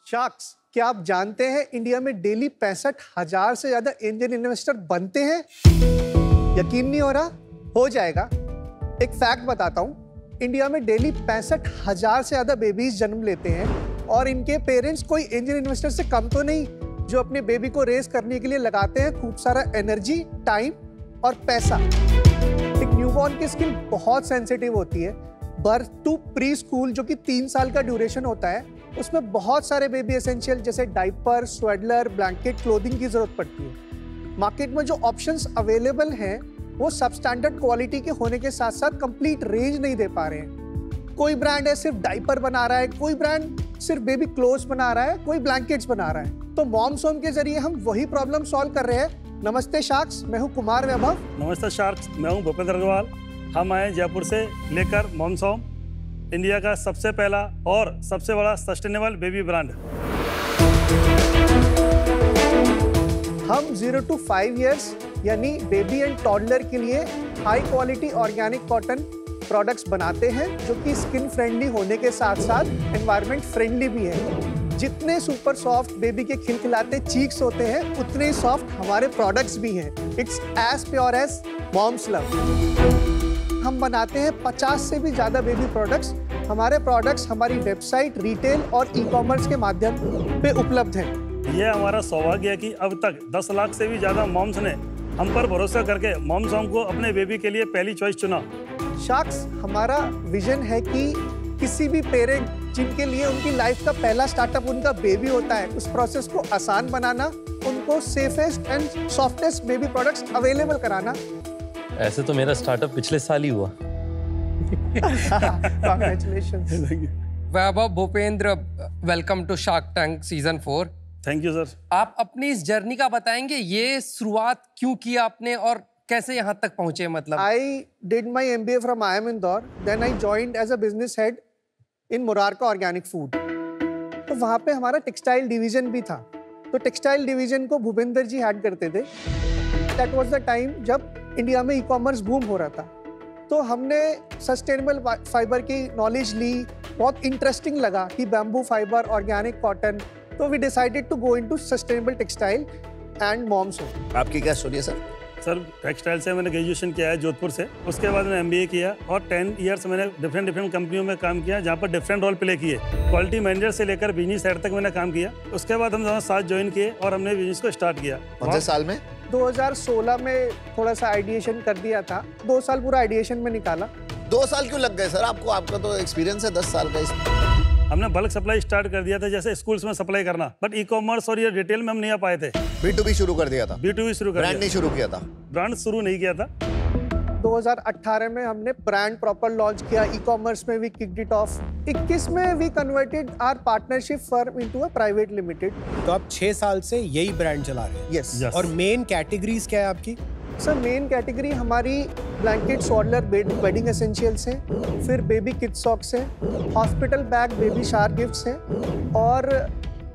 Sharks, क्या आप जानते हैं इंडिया में डेली 65,000 से ज्यादा एंजल इन्वेस्टर बनते हैं? यकीन नहीं हो रहा? हो जाएगा। एक फैक्ट बताता हूँ, इंडिया में डेली 65,000 से ज्यादा बेबीज जन्म लेते हैं और इनके पेरेंट्स कोई एंजल इन्वेस्टर से कम तो नहीं, जो अपने बेबी को रेस करने के लिए लगाते हैं खूब सारा एनर्जी, टाइम और पैसा। एक न्यूबॉर्न की स्किन बहुत सेंसिटिव होती है। बर्थ टू प्री स्कूल जो कि 3 साल का ड्यूरेशन होता है, उसमें बहुत सारे बेबी एसेंशियल जैसे डाइपर, स्वेडलर, ब्लैंकेट, क्लोथिंग की जरूरत पड़ती है। मार्केट में जो ऑप्शंस अवेलेबल हैं वो सब स्टैंडर्ड क्वालिटी के होने के साथ साथ कंप्लीट रेंज नहीं दे पा रहे हैं। कोई ब्रांड है सिर्फ डाइपर बना रहा है, कोई ब्रांड सिर्फ बेबी क्लोथ्स बना रहा है, कोई ब्लैंकेट्स बना रहा है। तो मॉम्स होम के जरिए हम वही प्रॉब्लम सॉल्व कर रहे हैं। नमस्ते शार्क्स, मैं हूं कुमार वैभव। नमस्ते शार्क्स, मैं हूं भूपेंद्र अग्रवाल। हम आए जयपुर से लेकर मॉम्स होम, इंडिया का सबसे पहला और सबसे बड़ा सस्टेनेबल बेबी ब्रांड। हम 0 to 5 years यानी बेबी एंड टॉडलर के लिए high quality organic cotton products बनाते हैं जो कि स्किन फ्रेंडली होने के साथ साथ एनवायरनमेंट फ्रेंडली भी है। जितने सुपर सॉफ्ट बेबी के खिलखिलाते चीक्स होते हैं उतने ही सॉफ्ट हमारे प्रोडक्ट्स भी हैं। It's as pure as mom's love. हम बनाते हैं 50 से भी ज़्यादा बेबी प्रोडक्ट्स। हमारे प्रोडक्ट्स हमारी वेबसाइट, रिटेल और ई-कॉमर्स के माध्यम पे उपलब्ध हैं। ये हमारा सौभाग्य है कि अब तक 10 लाख से भी ज़्यादा मॉम्स ने हम पर भरोसा करके मॉम्स होम को अपने बेबी के लिए पहली चॉइस चुना। शार्क्स, हमारा विजन है कि किसी भी पेरेंट जिनके लिए उनकी लाइफ का पहला स्टार्टअप उनका बेबी होता है, उस प्रोसेस को आसान बनाना, उनको safest and softest baby products available कराना। ऐसे तो मेरा स्टार्टअप पिछले साल ही हुआ। Congratulations. Vaibhav, Bhupendra, welcome to Shark Tank season 4। Thank you sir. आप अपनी इस जर्नी का बताएंगे, ये शुरुआत क्यों की आपने और कैसे यहाँ तक पहुंचे? मतलब I did my MBA from IIM Indore. Then I joined as a business head in Murarka Organic Food. तो वहाँ पे हमारा टेक्सटाइल डिवीजन भी था। तो टेक्सटाइल डिवीजन को भूपेंद्र जी हेड करते थे। That was the time जब इंडिया में ई-कॉमर्स बूम हो रहा था। तो हमने सस्टेनेबल फाइबर की नॉलेज ली, बहुत इंटरेस्टिंग लगा कि बैम्बू फाइबर, ऑर्गेनिक कॉटन। तो we decided to go into sustainable textile and Mom's Home. आपकी क्या स्टोरी है सर? सर, टेक्सटाइल से मैंने ग्रेजुएशन किया है जोधपुर से। उसके बाद मैंने MBA किया और 10 ईयर्स मैंने डिफरेंट कंपनियों में काम किया, जहाँ पर डिफरेंट रोल प्ले किए। क्वालिटी मैनेजर से लेकर बिजनेस हेड तक मैंने काम किया। उसके बाद हम दोनों साथ ज्वाइन किए और हमने बिजनेस को स्टार्ट किया। कौन से साल में? 2016 में थोड़ा सा आइडिएशन कर दिया था। 2 साल पूरा आइडिएशन में निकाला। 2 साल क्यों लग गए सर आपको? आपका तो एक्सपीरियंस है 10 साल का इसमें। हमने बल्क सप्लाई स्टार्ट कर दिया था, जैसे स्कूल्स में सप्लाई करना, बट ई-कॉमर्स और ये रिटेल में हम नहीं आ पाए थे। B2B शुरू कर दिया था? B2B शुरू कर दिया। ब्रांड नहीं शुरू किया था? ब्रांड शुरू नहीं किया था। 2018 में हमने ब्रांड प्रॉपर लॉन्च किया। ई-कॉमर्स में वी किक्ड इट ऑफ। 21 में we converted our partnership firm into a private limited. तो आप 6 साल से यही ब्रांड चला रहे हैं? यस। और मेन कैटेगरीज क्या है आपकी? सर, मेन कैटेगरी हमारी ब्लैंकेट, सॉडलर, वेडिंग एसेंशियल्स हैं, फिर बेबी किड सॉक्स हैं, hospital bag, baby shower gifts हैं और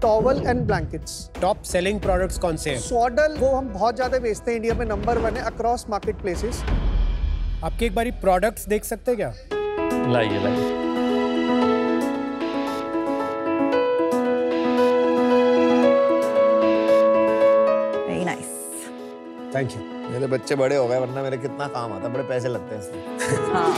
towel and blankets. Top selling products कौन से हैं? सॉडल वो हम बहुत ज़्यादा बेचते हैं, इंडिया में नंबर 1 है अक्रॉस मार्केट प्लेसेस। आपके एक बारी प्रोडक्ट्स देख सकते हैं क्या? लाइए लाइए। Very nice, thank you. मेरे बच्चे बड़े हो गए, वरना मेरे कितना काम आता, बड़े पैसे लगते हैं इसमें। हाँ।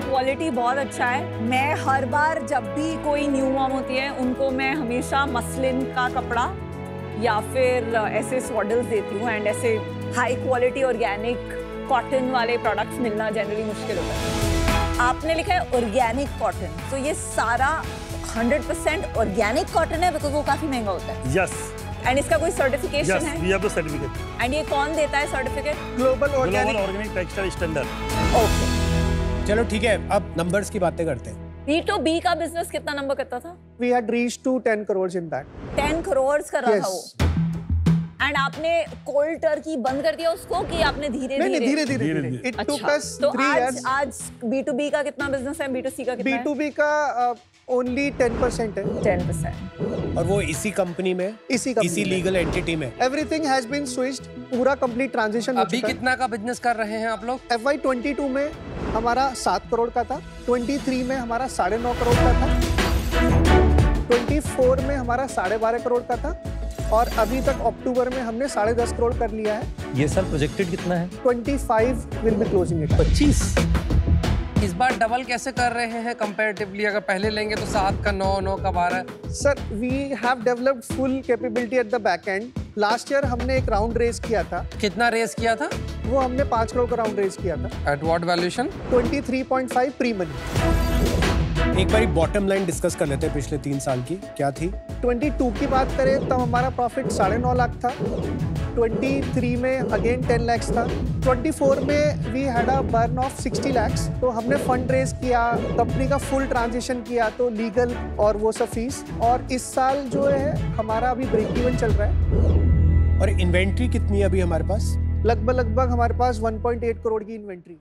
क्वालिटी बहुत अच्छा है। मैं हर बार जब भी कोई न्यू मॉम होती है उनको मैं हमेशा मसलिन का कपड़ा या फिर ऐसे सॉडल्स देती हूँ। एंड ऐसे हाई क्वालिटी ऑर्गेनिक कॉटन वाले प्रोडक्ट्स मिलना जनरली मुश्किल होता है। आपने लिखा है ऑर्गेनिक कॉटन, तो ये सारा 100% ऑर्गेनिक कॉटन है? बिकॉज वो काफी महंगा होता है। यस। एंड इसका कोई सर्टिफिकेशन है? We have the certificate. And ये कौन देता है certificate? Global organic textile standard. Okay, चलो ठीक है, अब नंबर्स की बातें करते हैं। B2B का बिजनेस कितना नंबर करता था? We had reached to 10 crores in that. 10 crore कर रहा Yes. था वो। एंड आपने कोल्ड टर्की बंद कर दिया उसको कि आपने धीरे नहीं, धीरे? धीरे। It took अच्छा, us तो 3 years. आज B2B का कितना बिजनेस है, B2C का कितना है? B2B का ओनली 10% है। 10%। और वो इसी कंपनी में, इसी company में। लीगल एंटिटी में? एवरीथिंग हैज बीन स्विच्ड, पूरा कंप्लीट ट्रांजिशन हो अभी चुका है। कितना का बिजनेस कर रहे हैं आप लोग? FY22 में हमारा 7 करोड़ का था, 23 में हमारा 9.5 करोड़ का था, 24 में हमारा 12.5 करोड़ का था और अभी तक अक्टूबर में हमने 10.5 करोड़ कर लिया है। ये साल प्रोजेक्टेड कितना है? 25 विल बी क्लोजिंग इट। 25। इस बार डबल कैसे कर रहे हैं कंपैरेटिवली? अगर पहले लेंगे तो 7 का 9, 9 का 12। Sir, we have developed full capability at the back end. Last year हमने एक राउंड रेज किया था। कितना रेस किया था? वो हमने 5 करोड़ का राउंड रेज किया था। At what valuation? 23.5 pre money. एक बारी बॉटम लाइन डिस्कस कर लेते हैं पिछले 3 साल की, क्या थी? 22 की बात करें तब हमारा प्रॉफिट 9.5 लाख था, 23 में अगेन 10 lakhs था, 24 में we had a burn of 60 lakhs। तो हमने फंड रेज किया, कंपनी का फुल ट्रांजिशन किया, तो लीगल और वो सब फीस, और इस साल जो है हमारा अभी ब्रेक इवन चल रहा है। और इन्वेंट्री कितनी है अभी हमारे पास? लगभग हमारे पास 1.8 करोड़ की इन्वेंट्री है।